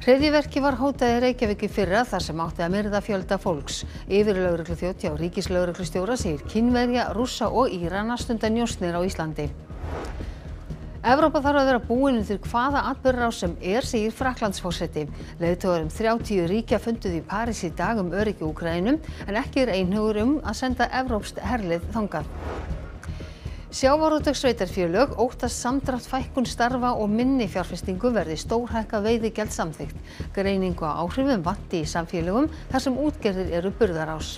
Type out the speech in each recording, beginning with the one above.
Hryðjuverki var hótað í Reykjavík í fyrra þar sem átti að myrða fjölda fólks. Yfirlögregluþjónn hjá ríkislögreglustjóra segir Kínverja, Rússa og Írana stunda njósnir á Íslandi. Evrópa þarf að vera búin undir hvaða atburðarás sem segir Frakklandsforseti. Leiðtogar 30 ríkja funduðu í París í dag öryggi Úkraínu en ekki einhugur að senda evrópskt herlið þangað. Sjávarútvegssveitarfélög óttast samdrátt fækkun starfa og minni fjárfestingu verði stórhækkað veiðigjald samþykkt. Greiningu á áhrifum vanti í samfélögum þar sem útgerðir eru burðarás.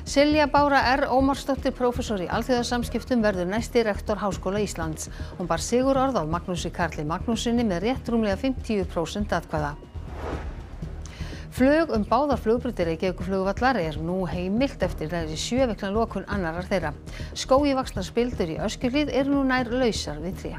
Silja Bára R. Ómarsdóttir, prófessor í alþjóðasamskiptum, verður næsti rektor Háskóla Íslands. Hún bar sigurorð á Magnúsi Karli Magnússyni með rétt rúmlega 50% atkvæða. Flug báðar flugbrautir Reykjavíkurflugvallar nú heimilt eftir 7 vikna lokun annarar þeirra. Skógi vaxnar spildur í Öskjuhlíð eru nú nær lausar við tré.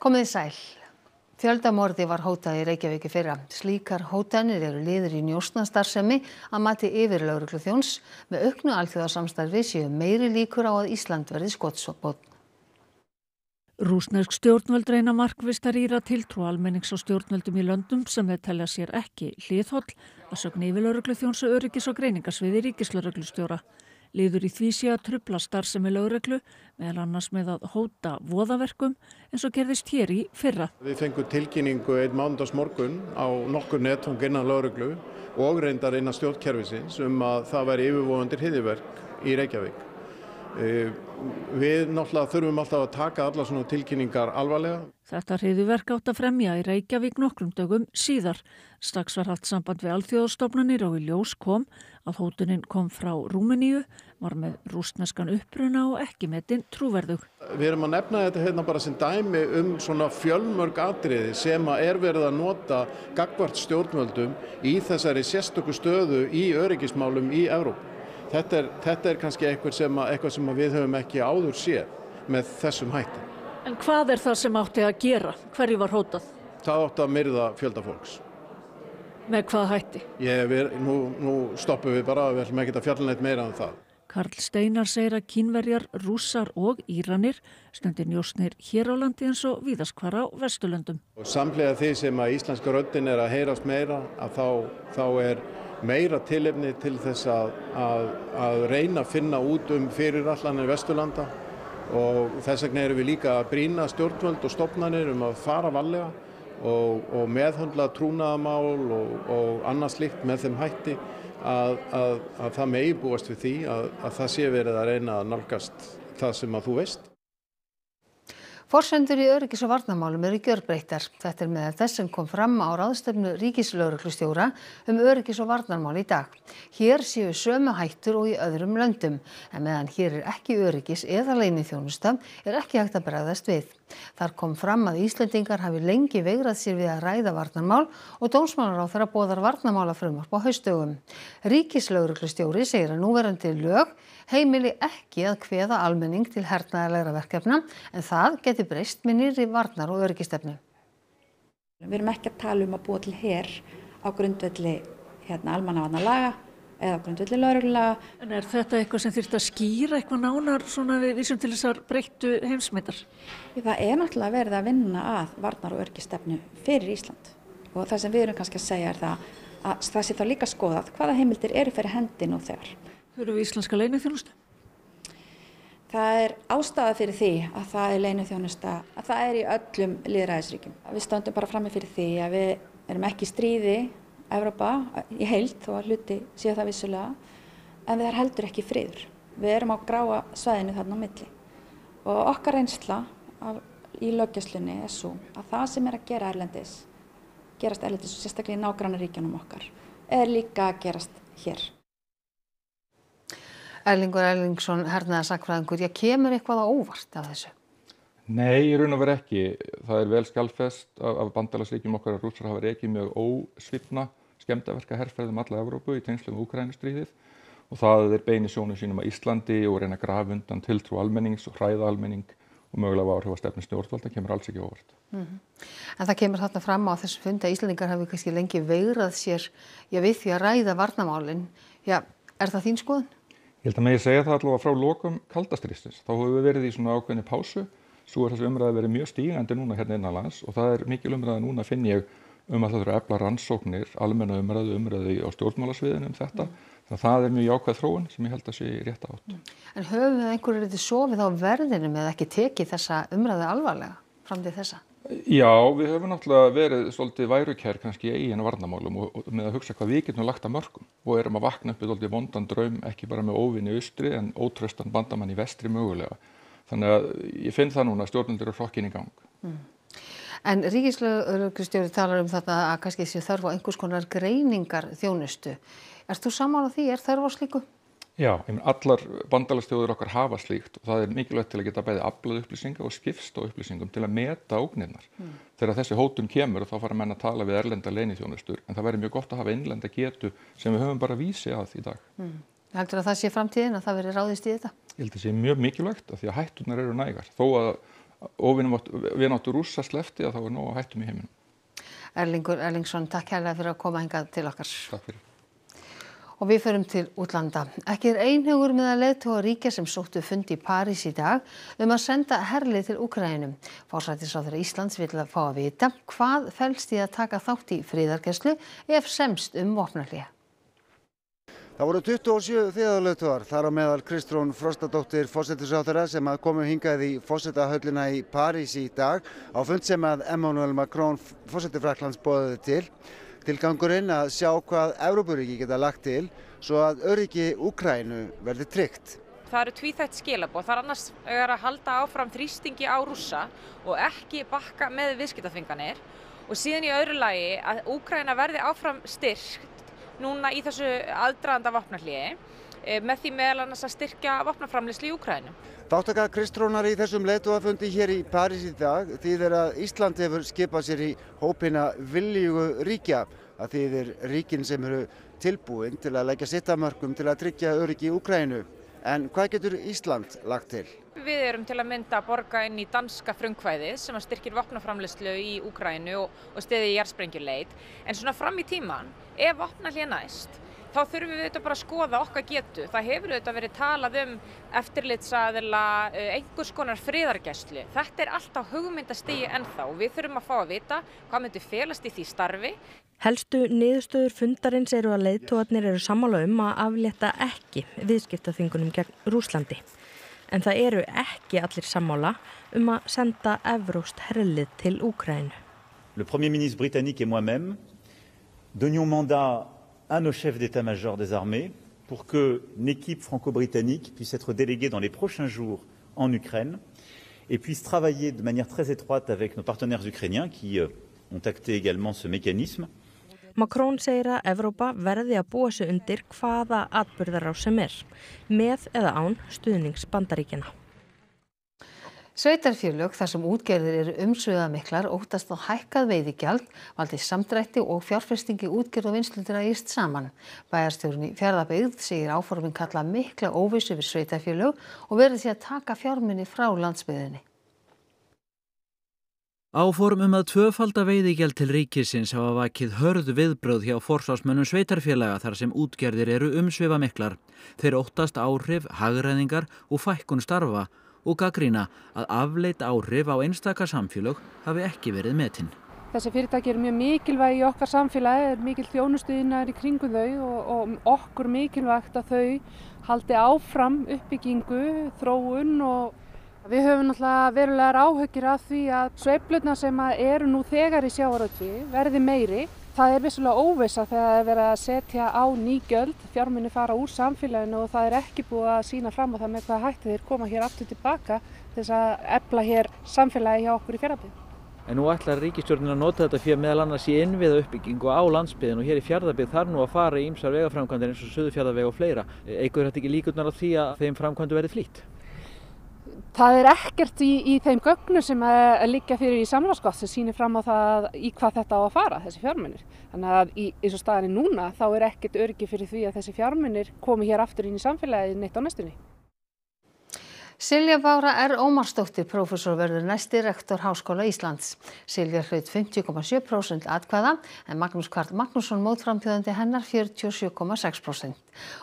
Komið sæl. Fjöldamorði var hótað í Reykjavík í fyrra. Slíkar hótanir eru liður í njósnastarfsemi að mati yfirlögregluþjóns. Með auknu alþjóðasamstarfi séu meiri líkur á að Ísland verði skotspónn. Rússnesk stjórnvöld reyna markvisst að rýra tiltrú almennings á stjórnvöldum í löndum sem þeir telja sér ekki hliðholl að sögn yfirlögregluþjóns og öryggis- og greiningarsviði ríkislögreglustjóra. Liður í því sé að trufla starfsemi lögreglu, meðal annars með að hóta voðaverkum eins og gerðist hér í fyrra. Við fengum tilkynningu einn mánudagsmorgun á nokkur netfang innan lögreglu og reyndar innan stjórnkerfisins að það væri yfirvofandi hryðjuverk í Reykjavík. Við náttúrulega þurfum alltaf að taka allar svona tilkynningar alvarlega. Þetta hryðjuverk átt að fremja í Reykjavík nokkrum dögum síðar. Strax var haft samband við alþjóðastofnanir og í ljós kom að hótunin kom frá Rúmeníu, var með rússneskan uppruna og ekki metin trúverðug. Við erum að nefna þetta hérna bara sem dæmi svona fjölmörg atriði sem verið að nota gagnvart stjórnvöldum í þessari sérstöku stöðu í öryggismálum í Evrópu. Þetta kannski eitthvað sem við höfum ekki áður séð með þessum hætti. En hvað það sem átti að gera? Hverju var hótað? Það átti að myrða fjölda fólks. Með hvað hætti? Nú stoppum við bara, við ætlum ekki að fjalla neitt meira það. Karl Steinar segir að Kínverjar, Rússar og Íranir stundi njósnir hér á landi eins og víðast hvar á Vesturlöndum. Samhliða því sem að íslenska röddin að heyrast meira, að þá meira tilefni til þess að reyna að finna út fyrirætlanir Vesturlanda og þess vegna erum við líka að brýna stjórnvöld og stofnanir að fara varlega og meðhöndla trúnaðarmál og annað slíkt með þeim hætti að það megi búast við því að það sé verið að reyna að nálgast það sem að þú veist. Forsendur í öryggis- og varnarmálum eru gjörbreyttar. Þetta meðal þess sem kom fram á ráðstefnu ríkislögreglustjóra öryggis- og varnarmál í dag. Hér séu sömu hættur og í öðrum löndum, en meðan hér ekki öryggis- eða leyniþjónusta ekki hægt að bregðast við. Þar kom fram að Íslendingar hafi lengi veigrað sér við að ræða varnarmál og dómsmálaráðherra boðar varnarmálafrumvarp á haustdögum. Ríkislögreglustjóri segir að núverandi lög heimili ekki að kveða almenning til hernaðarlegra verkefna, en það geti breyst með nýrri varnar- og öryggistefnu. Við erum ekki að tala að búa til her á grundvelli almannavarnalaga eða á grundvelli lögreglulaga. En þetta eitthvað sem þyrfti að skýra eitthvað nánar svona við vísum til þessar breyttu heimsmyndar? Það náttúrulega verið að vinna að varnar- og öryggistefnu fyrir Ísland og það sem við erum kannski að segja það að það sé þá líka skoðað hvaða heimildir eru fyrir hendi nú þegar. Þurfum við íslenska leyniþjónustu? Það ástæða fyrir því að það leyniþjónusta, að það í öllum lýðræðisríkjum. Við stöndum bara frammi fyrir því að við erum ekki í stríði Evrópa í heild þó að hluti séu það vissulega, en við heldur ekki friður. Við erum á gráa svæðinu þarna á milli og okkar reynsla í löggæslunni svo að það sem að gerast erlendis og sérstaklega í nágrannaríkjunum okkar, líka að gerast hér. Erlingur Erlingsson, hernaðarsagnfræðingur, kemur eitthvað á óvart af þessu? Nei, í raun og veru ekki. Það vel skjalfest af bandalagsríkjum okkar að Rússar hafa rekið mjög ósvipna skemmdarverkaherferð alla Evrópu í tengslum við Úkraínustríðið og það beini sjónum sínum að Íslandi og reyna að grafa undan tiltrú almennings og hræða almenning og mögulega áhrif á stefnu stjórnvalda kemur alls ekki óvart. En það kemur þarna fram á þessum fundi að Íslendingar hafi kannski lengi veigrað sér við því að ræða varnarmálin. Já, er það þín skoðun? Ég held að megi segja það allavega frá lokum kaldastríðsins. Þá höfum við verið í svona ákveðinni pásu. Svo þessi umræða verið mjög stígandi núna hérna innanlands og það mikil umræða núna finn ég að það þurfa að efla rannsóknir, almenna umræðu á stjórnmálasviðinu þetta. Þannig að það mjög jákvæð þróun sem ég held að sé rétt átt. En höfum við einhverju sofið á verðinum eða ekki tekið þessa umræðu alvarlega fram til þessa? Já, við höfum náttúrulega verið svolítið værukær kannski í eigin varnarmálum og með að hugsa hvað við getum lagt að mörkum og erum að vakna upp svolítið vondan draum, ekki bara með óvini í austri en ótraustan bandamann í vestri mögulega. Þannig að ég finn það núna að stjórnendur eru hrokkin í gang. En ríkislögreglustjóri talar þetta að kannski sé þörf á einhvers konar greiningar þjónustu. Ert þú sammála því? Er þörf á slíku? Já, allar bandalagsþjóðir okkar hafa slíkt og það mikilvægt til að geta bæði aflað upplýsinga og skipst á upplýsingum til að meta ógnirnar. Þegar þessi hótun kemur þá fara menn að tala við erlenda leyniþjónustur en það væri mjög gott að hafa innlenda getu sem við höfum bara vísi að í dag. Heldur að það sé framtíðin að það veri ráðist í þetta? Ég held að það sé mjög mikilvægt af því að hætturnar eru nægar. Þó að vináttu Rússa sleppti að þá nóg hættum í heiminum. Erlingur Erlingsson, takk hérlega fyrir að koma hingað til okkar. Takk fyrir. Og við förum til útlanda. Ekki einhugur meðal leiðtoga ríkja sem sóttu fund í París í dag að senda herlið til Úkraínu. Forsætisráðherra Íslands vill að fá að vita hvað felst í að taka þátt í friðargæslu ef semst vopnahlé. Það voru 27 þjóðarleiðtogar, þar á meðal Kristrún Frostadóttir forsætisráðherra sem komu hingað í forsetahöllina í París í dag á fund sem Emmanuel Macron forseti Frakklands boðaði til. Tilgangurinn að sjá hvað Evrópuríki geta lagt til svo að öryggi Úkraínu verði tryggt. Það eru tvíþætt skilaboð. Það annars að halda áfram þrýstingi á Rússa og ekki bakka með viðskiptaþvinganir. Og síðan í öðru lagi að Úkraína verði áfram styrkt núna í þessu aðdraganda vopnahléi með því meðal annars að styrkja vopnaframleiðslu í Úkraínu. Þátttaka Kristrúnar í þessum leiðtogafundi hér í París í dag þýðir að Ísland hefur skipað sér í hópina viljugu ríkja. Það þýðir ríkin sem eru tilbúin til að leggja sitt af mörkum til að tryggja öryggi í Úkraínu. En hvað getur Ísland lagt til? Við erum til að mynda að borga inn í danska frumkvæðið sem að styrkir vopnaframleiðslu í Úkraínu og styðji jarðsprengjuleit. En svona fram í tíman, ef vopnahlé næst, þá þurfum við bara að skoða okkar getu. Það hefur verið talað eftirlitsaðila, einhvers konar friðargæslu. Þetta er allt á hugmyndastigi ennþá og við þurfum að fá að vita hvað myndi felast í því starfi. Helstu niðurstöður fundarins eru að leiðtogarnir eru sammála að aflétta ekki viðskiptaþvingunum gegn Rússlandi. En það eru ekki allir sammála að senda evrópskt herlið til Úkraínu. Le Premier ministre britannique et moi-même donnions mandat à nos chefs d'état-major des armées pour qu'une équipe franco-britannique puisse être déléguée dans les prochains jours en Ukraine et puisse travailler de manière très étroite avec nos partenaires ukrainiens qui ont acté également ce mécanisme. Macron segir að Evrópa verði að búa sig undir hvaða atburðarás sem með eða án stuðnings Bandaríkjanna. Sveitarfélög þar sem útgerðir eru umsvifamiklar óttast að hækkað veiðigjald valdi samdrætti og fjárfestingi útgerð og vinnslu dragist saman. Bæjarstjórinn í Fjarðabyggð segir áformin kalla mikla óvissu yfir sveitarfélög og verði því að taka fjármuni frá landsbyggðinni. Áform að tvöfalda veiðigjald til ríkisins hafa vakið hörð viðbrögð hjá forsvarsmönnum sveitarfélaga þar sem útgerðir eru umsvifamiklar. Þeir óttast áhrif, hagræðingar og fækkun starfa og gagnrýna að afleidd áhrif á einstaka samfélög hafi ekki verið metin. Þessi fyrirtæki eru mjög mikilvæg í okkar samfélagi, mikil þjónustuiðnaður í kringum þau og okkur mikilvægt að þau haldi áfram uppbyggingu, þróun og við höfum náttúrulega verulegar áhyggjur af því að sveiflurnar sem eru nú þegar í sjávarútvegi verði meiri. Það er vissulega óvissa þegar það er verið að setja á ný gjöld, fjármuni fara úr samfélaginu og það er ekki búið að sýna fram á það með hvað hætti þeir koma hér aftur tilbaka til þess að efla hér samfélagi hjá okkur í Fjarðabyggð. En nú ætlar ríkisstjórnin að nota þetta fyrir meðal annars í innviðauppbyggingu á landsbyggðinni og hér í Fjarðabyggð þarf nú að fara í ýmsar vegaframkvæmdir eins og Suðurfjarðaveg og fleira. Eykur þetta ekki líkurnar á því að þeim framkvæmdu verði flýtt? Það er ekkert í þeim gögnum sem liggja fyrir í samráðsgátt sem sýnir fram á það í hvað þetta á að fara, þessi fjármunir. Þannig að eins og staðan er núna þá er ekkert öryggi fyrir því að þessi fjármunir komi hér aftur inn í samfélagið neitt á næstunni. Silja Bára R. Ómarsdóttir prófessor verður næsti rektor Háskóla Íslands. Silja hlaut 50,7% atkvæða en Magnús Karl Magnússon mótframbjóðandi hennar 47,6%.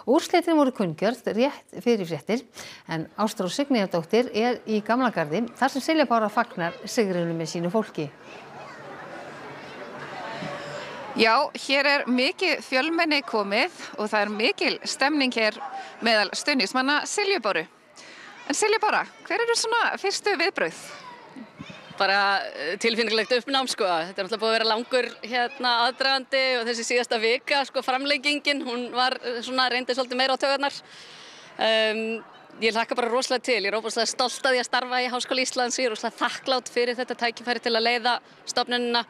Úrslitin voru kunngjörð rétt fyrir fréttir en Ástrós Sigríðardóttir er í Gamlagarði þar sem Silja Bára fagnar sigrinu með sínu fólki. Já, hér er mikið fjölmenni komið og það er mikil stemning hér meðal stuðningsmanna Silju Báru. En Silja Bára, hver eru svona fyrstu viðbrögð? Bara tilfinningulegt uppnám sko. Þetta er náttúrulega búið að vera langur aðdragandi og þessi síðasta vika framlengingin, hún var reyndi svolítið meira á taugarnar. Ég hlakka bara rosalega til, ég er óbúslega stolt af því að starfa í Háskóla Íslands, ég er rosalega þakklát fyrir þetta tækifæri til að leiða stofnunina.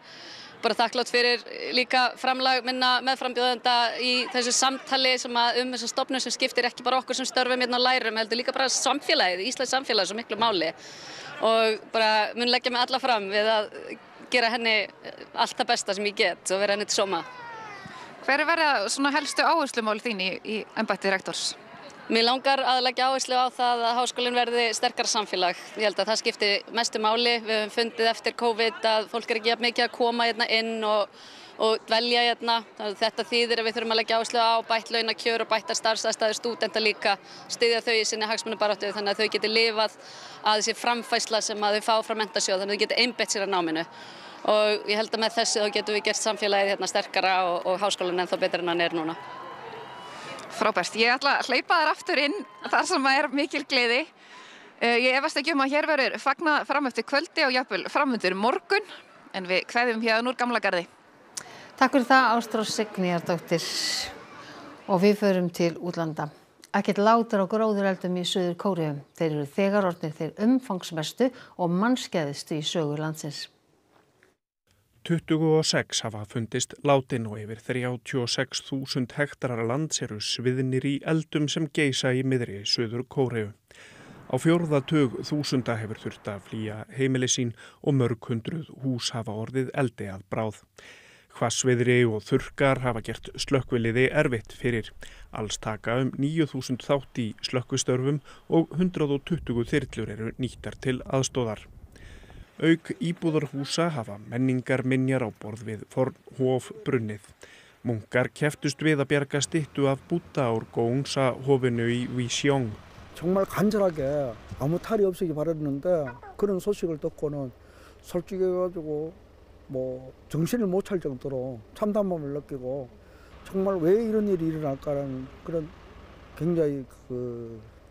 Bara þakklátt fyrir líka framlag minna meðframbjóðenda í þessu samtali sem þessa stofnun sem skiptir ekki bara okkur sem störfum hérna og lærum, heldur líka bara samfélagið, Íslands samfélagið svo miklu máli og bara mun leggja mig alla fram við að gera henni allt það besta sem ég get og vera henni til sóma. Hver verða svona helstu áherslumál þín í embætti rektors? Mér langar að leggja áherslu á það að háskólinn verði sterkara samfélag. Ég held að það skipti mestu máli. Við höfum fundið eftir COVID að fólk er ekki jafn mikið að koma hérna inn og dvelja hérna. Þetta þýðir að við þurfum að leggja áherslu á bætt launakjör og bættar starfsaðstæður stúdenta líka, styðja þau í sinni hagsmunabaráttu þannig að þau geti lifað að þessi framfærsla sem þau fá frá Menntasjóði, þannig að þau geti einbeitt sér að náminu. Og ég held að með þessu þá getum við gert samfélagið hérna sterkara og háskólinn ennþá betur en hann er núna. Frábært. Ég ætla að hleypa þér aftur inn þar sem er mikil gleði. Ég efast ekki að hér verður fagnað fram eftir kvöldi og jafnvel fram undir morgun en við kveðjum hérna úr Gamlagarði. Takk fyrir það Ástrós Sigríðardóttir og við förum til útlanda. Ekkert lát er á gróðureldum í Suður Kóreu. Þeir eru þegar orðnir þeir umfangsmestu og mannskæðustu í sögu landsins. 26 hafa fundist látin og yfir 36.000 hektarar lands eru sviðnir í eldum sem geisa í miðri Suður Kóreu. Á fjórða tug þúsunda hefur þurft að flýja heimili sín og mörg hundruð hús hafa orðið eldi að bráð. Hvassviðri og þurrkar hafa gert slökkviliði erfitt fyrir. Alls taka 9.000 þátt í slökkvistörfum og 120 þyrlur eru nýttar til aðstóðar. Auk íbúðarhúsa hafa menningarminjar á borð við fornhof brunnið. Munkar kepptust við að bjarga styttu af Buddha úr Gongsa hofinu í Wiseong. 정말 간절하게 아무 탈이 없으기 바랐는데 그런 소식을 듣고는 솔직해가지고 정신을 못 차릴 정도로 참담함을 느끼고 정말 왜 이런 일이 일어날까라는 그런 굉장히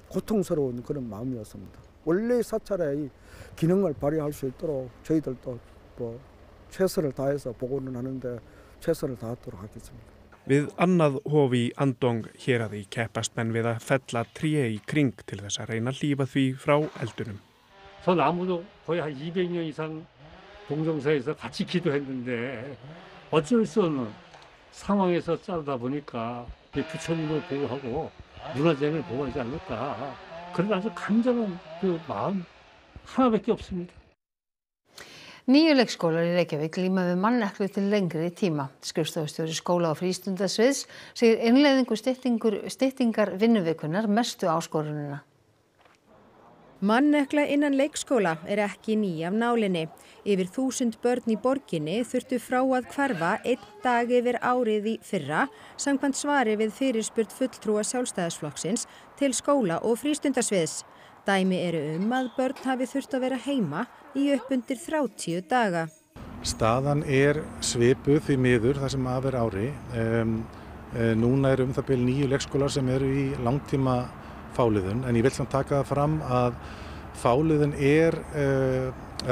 고통스러운 그런 마음이었습니다. 원래 사찰의 기능을 발휘할 수 있도록 저희들도 최선을 다해서 보고는 하는데 최선을 다하도록 하겠습니다. Við annað hof í Andong héraði keppast menn við að fella tré í kring til þess að reyna að hlífa því frá eldunum. 저 나무도 거의 한 200년 이상 동정사에서 같이 기도했는데 어쩔 수 없는 상황에서 자르다 보니까 부처님을 보호하고 문화재를 보호하지 않을까. 그런 아주 간절한 그 마음 하나밖에 없습니다. 9 leikskólar í Reykjavík glíma við manneklu til lengri tíma. Skrifstofustjóri skóla- og frístundasviðs segir innleiðingu styttingar vinnuvikunnar mestu áskorunina. Mannekla innan leikskóla er ekki ný af nálinni. Yfir 1000 börn í borginni þurftu frá að hverfa 1 dag yfir árið í fyrra, samkvæmt svari við fyrirspurn fulltrúa Sjálfstæðisflokksins til skóla- og frístundasviðs. Dæmi eru að börn hafi þurft að vera heima í upp undir 30 daga. Staðan er svipuð því miður það sem af er ári. Núna eru það bil 9 leikskólar sem eru í langtíma fáliðun, en ég vil samt taka það fram að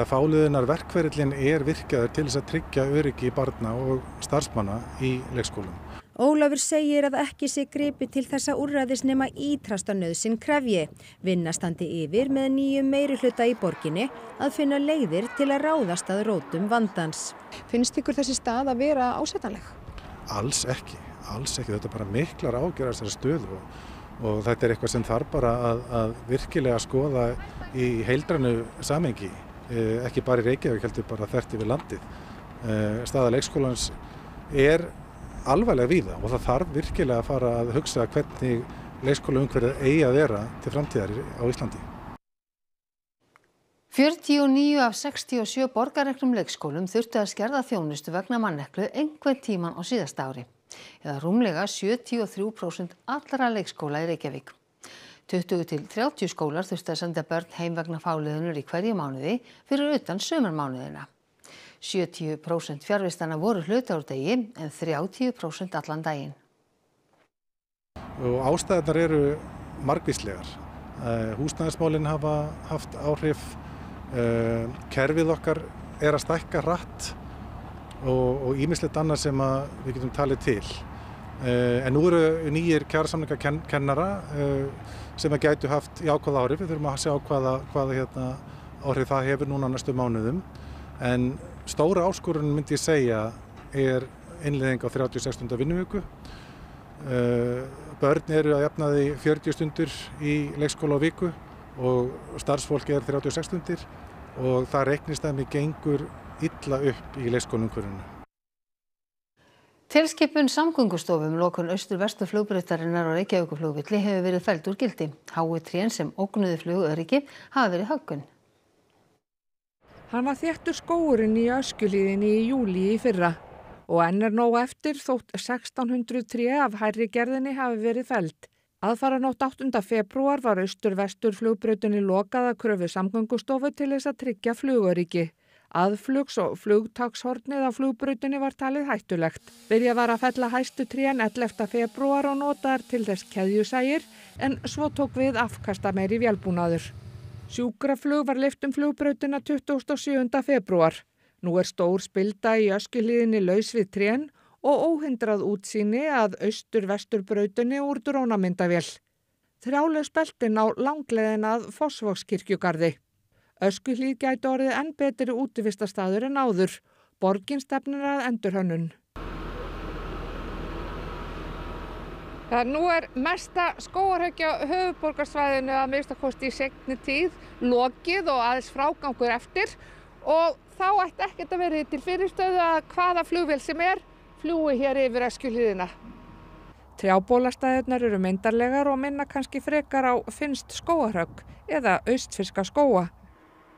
fáliðunar verkferillin er virkjaður til þess að tryggja öryggi barna og starfsmanna í leikskólum. Ólafur segir að ekki sé gripið til þessa úrræðis nema ítrasta nauðsyn krefji. Vinna standi yfir með nýjum meirihluta í borginni að finna leiðir til að ráðast að rótum vandans. Finnst ykkur þessi stað að vera ásættanleg? Alls ekki. Þetta er bara miklar ágjörðar þessari stöðu og þetta er eitthvað sem þarf bara að virkilega skoða í heildrænu samhengi, ekki bara í Reykjavík, heldur bara þvert yfir landið. Staða leikskólans er alvarlega víða og það þarf virkilega að fara að hugsa hvernig leikskólaumhverfið eigi að vera til framtíðar á Íslandi. 49 af 67 borgarreknum leikskólum þurftu að skerða þjónustu vegna manneklu einhvern tímann á síðasta ári. Eða rúmlega 73% allra leikskóla í Reykjavík. 20 til 30 skólar þurftu að senda börn heim vegna fáliðunar í hverju mánuði fyrir utan sumarmánuðina. 70% fjarvistana voru hluta úr degi en 30% allan daginn. Og ástæðurnar eru margvíslegar. Húsnæðismálin hafa haft áhrif, kerfið okkar að stækka hratt og ýmislegt annað sem við getum talið til. En nú eru nýjir kjarasamningar kennara sem gætu haft jákvæð áhrif. Við þurfum að sjá hvaða áhrif það hefur núna næstu mánuðum. En stóra áskorunin myndi ég segja innleiðing á 36 stunda vinnuviku. Börn eru að jafnaði 40 stundir í leikskóla á viku og starfsfólk 36 stundir og það reiknist að mig gengur illa upp í leikskólaumhverfinu. Tilskipun Samgöngustofu lokun austur-vestur flugbrautarinnar á Reykjavíkurflugvelli hefur verið felld úr gildi. Háu trén sem ógnuðu flugöryggi hafa verið höggun. Hann var þéttur skógurinn í Öskjuhlíðinni í júlí í fyrra og enn nóg eftir þótt 1600 tré af hærri gerðinni hafi verið felld. Aðfaranótt 8. febrúar var austur-vestur flugbrautinni lokað að kröfu Samgöngustofu til þess að tryggja flugöryggi. Aðflugs- og flugtakshornið á flugbrautinni var talið hættulegt. Byrjað var að fella hæstu trén 11. febrúar og notaðar til þess keðjusægir en svo tók við afkastameiri vélbúnaður. Sjúkraflug var leyft flugbrautina 27. febrúar. Nú stór spilda í Öskjuhlíðinni laus við trén og óhindrað útsýni að austur-vesturbrautinni úr drónamyndavél. Trjálaus beltin á langleiðina að Fossvogskirkjugarði. Öskjuhlíð gæti orðið enn betri útivistarstaður en áður. Borgin stefnir að endurhönnun. Nú mesta skógarhöggja höfuðborgarsvæðinu að minnsta kosti í seinni tíð lokið og aðeins frágangur eftir og þá ætti ekkert að vera til fyrirstöðu að hvaða flugvél sem fljúi hér yfir Öskjuhlíðina. Trjábólastæðurnar eru myndarlegar og minna kannski frekar á finnskt skógarhögg eða austfirska skóga.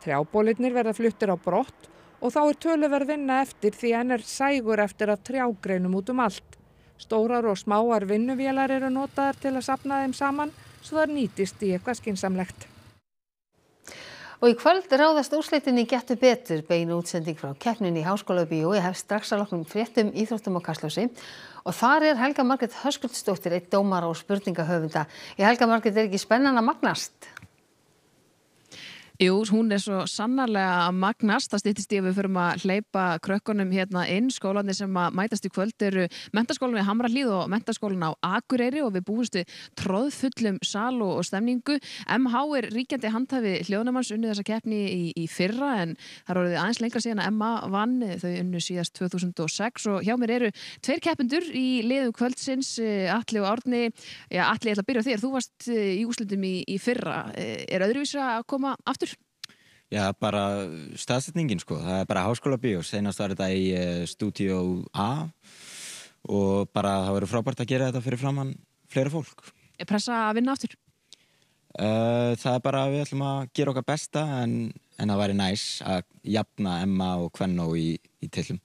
Trjábólirnir verða fluttir á brott og þá töluverð vinna eftir því enn sægur eftir af trjágreinum út allt. Stórar og smáar vinnuvélar eru notaðar til að safna þeim saman svo það nýtist í eitthvað skynsamlegt. Og í kvöld ráðast úrslitin í Gettu betur. Bein útsending frá keppninni í Háskólabíói hefst strax að loknum fréttum, íþróttum og kastljósi. Og þar Helga Margrét Höskuldsdóttir, einn dómara og spurningahöfunda. Helga Margrét, ekki spennan að magnast? Jú, hún svo sannarlega að magnast. Það styttist í að við förum að hleypa krökkunum hérna inn. Skólarnir sem að mætast í kvöld eru Menntaskólinn við Hamrahlíð og Menntaskólinn á Akureyri og við búumst við troðfullum sal og stemningu. MH ríkjandi handhafi hljóðnumanns unnu þessa keppni í fyrra en það orðið aðeins lengra síðan að MH vann. Þau unnu síðast 2006 og hjá mér eru tveir keppendur í liðum kvöldsins, Atli og Árni. Já, Atli, ég ætla að byrja á þér. Þú varst í úrslitum í fyrra. Öðruvísi að koma aftur? Já, bara staðsetningin sko, það bara Háskólabíó, senast var þetta í Stúdíó A og bara það verður frábært að gera þetta fyrir framan fleira fólk. Er pressa að vinna aftur? Það bara við ætlum að gera okkar besta en það væri næs að jafna Emma og Kvennó í tillum.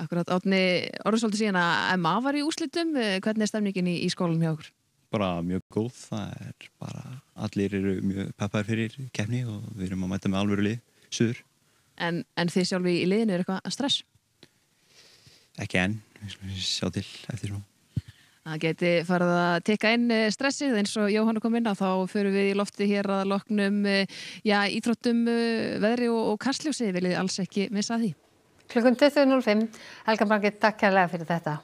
Akkurat, Árni, orðið svolítið síðan að Emma var í úrslitum, hvernig stemningin í skólanum hjá okkur? Bara mjög góð, það bara allir eru mjög peppar fyrir keppni og við erum að mæta með alvöru lið, suður. En þið sjálfi í liðinu eitthvað stress? Ekki enn, við sjá til eftir svona. Það geti farið að tekka inn stressið eins og Jóhanna kom inn á, þá förum við í lofti hér að loknum íþróttum, veðri og kastljósi, viljið alls ekki missa því. Klukkan 20:05, Helga Margrét, takk kærlega fyrir þetta.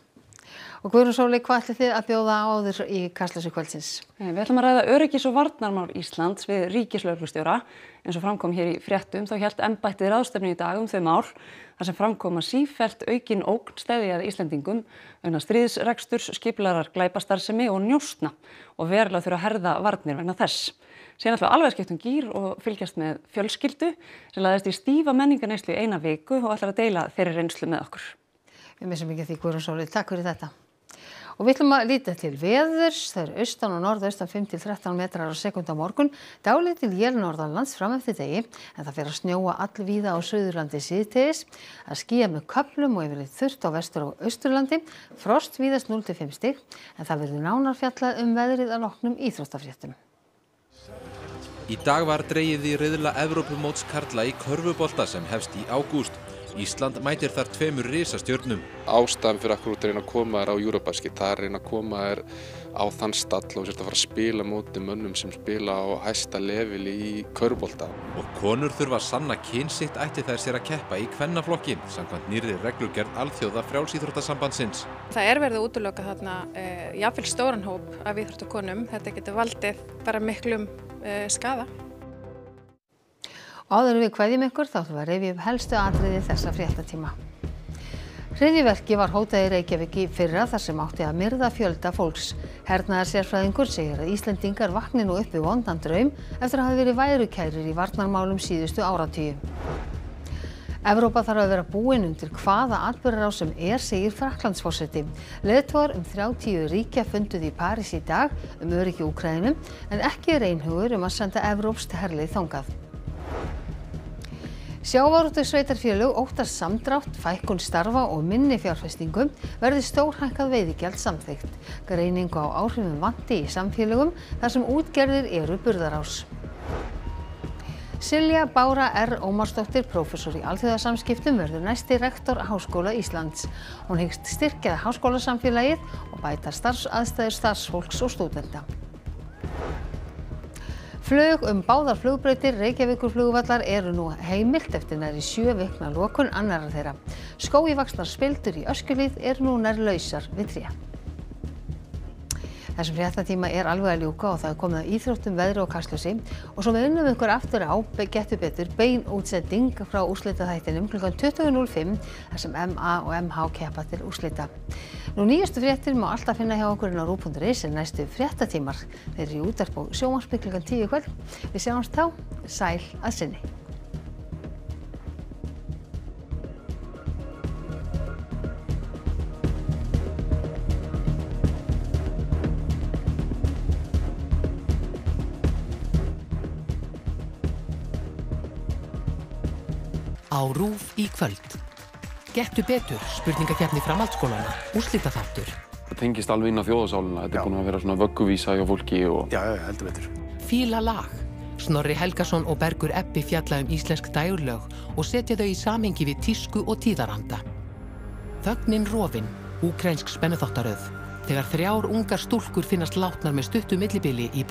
Og Guðrún Sóley, hvað ætlið þið að bjóða áður í kastljósi kvöldsins? Við ætlum að ræða öryggis- og varnarmál Íslands við ríkislögreglustjóra. Eins og framkom hér í fréttum þá hélt embættið ráðstefnu í dag þau mál þar sem framkom að sífellt aukin ógn steðji að Íslendingum vegna stríðsreksturs, skipulagðrar glæpastarfsemi og njósna og verulega þurfa að herða varnir vegna þess. Síðan ætlum við alveg að skipta gír og fylgjast með fjölskyldu sem lagðist í stífa menningarneyslu í eina viku og ætlar að deila þeirri reynslu með okkur. Við missum ekki því, Guðrún Sóley, takk fyrir þetta. Og við ætlum að líta til veðurs. Það er austan og norðaustan 5 til 13 metrar á sekúndu á morgun. Dálítil él norðanlands fram eftir degi, en það fer að snjóa allvíða á Suðurlandi síðdegis. Það skýjað með köflum og yfirleitt þurrt á vestur- og austurlandi. Frost víðast 0 til 5 stig, en það verður nánar fjallað veðrið að loknum íþróttafréttum. Í dag var dregið í riðla Evrópumóts karla í körfubolta sem hefst í ágúst. Ísland mætir þar 2 risastjörnum. Ástæðan fyrir akkur út að reyna að koma þér á Eurobasket, það er að reyna að koma þér á þann stall og sért að fara að spila móti mönnum sem spila á hæsta leveli í körfubolta. Og konur þurfa að sanna kyn sitt ætti þær sér að keppa í kvennaflokki, samkvæmt nýrri reglugerð Alþjóða frjálsíþróttasambandsins. Það er verið að útiloka þarna jafnvel stóran hóp af íþróttakonum. Þetta getur valdið bara miklum skaða. Áður en við kveðjum ykkur þá ætlum við að rifja upp helstu atriði þessa fréttatíma. Hryðjuverki var hótað í Reykjavík í fyrra þar sem átti að myrða fjölda fólks. Hernaðarsérfræðingur segir að Íslendingar vakni nú upp við vondan draum eftir að hafa verið værukærir í varnarmálum síðustu áratugi. Evrópa þarf að vera búin undir hvaða atburðarás sem segir Frakklandsforseti. Leiðtogar 30 ríkja funduðu í París í dag öryggi Úkraínu en ekki er einhugur að senda evrópskt herlið þangað. Sjávarútvegssveitarfélög óttast samdrátt, fækkun starfa og minni fjárfestingu verði stórhækkað veiðigjald samþykkt. Greiningu á áhrifum vanti í samfélögum þar sem útgerðir eru burðarás. Silja Bára R. Ómarsdóttir, prófessor í alþjóðasamskiptum, verður næsti rektor Háskóla Íslands. Hún hyggst styrkja háskólasamfélagið og bæta starfsaðstæður starfsfólks og stúdenta. Flug báðar flugbrautir Reykjavíkurflugvallar eru nú heimilt eftir nærri 7 vikna lokun annarra þeirra. Skógivaxnar spildur í Öskjuhlíð eru nú nær lausar við tré. Þessum fréttatíma er alveg að ljúka og það er komið að íþróttum, veðri og kastljósi og svo við unnum ykkur aftur á Gettu betur bein útsending frá úrslitaþættinum kl. 20:05 þar sem MA og MH keppa til úrslita. Nú nýjustu fréttir má alltaf finna hjá okkur á ruv.is en næstu fréttatímar þeir eru í útvarpi og sjónvarpi kl. 10 í kvöld. Við sjáumst þá, sæl að sinni. Á RÚV í kvöld. Gettu betur, spurningakeppni framhaldsskólanna, úrslitaþáttur. Það tengist alveg inn á þjóðarsálina, þetta er búin að vera svona vögguvísa hjá fólki og... Já, heldur betur. Fíla lag. Snorri Helgason og Bergur Ebbi fjalla íslensk dægurlög og setja þau í samhengi við tísku og tíðaranda. Þögnin rofin, úkraínsk spennuþáttaröð. Þegar 3 ungar stúlkur finnast látnar með stuttu millibili í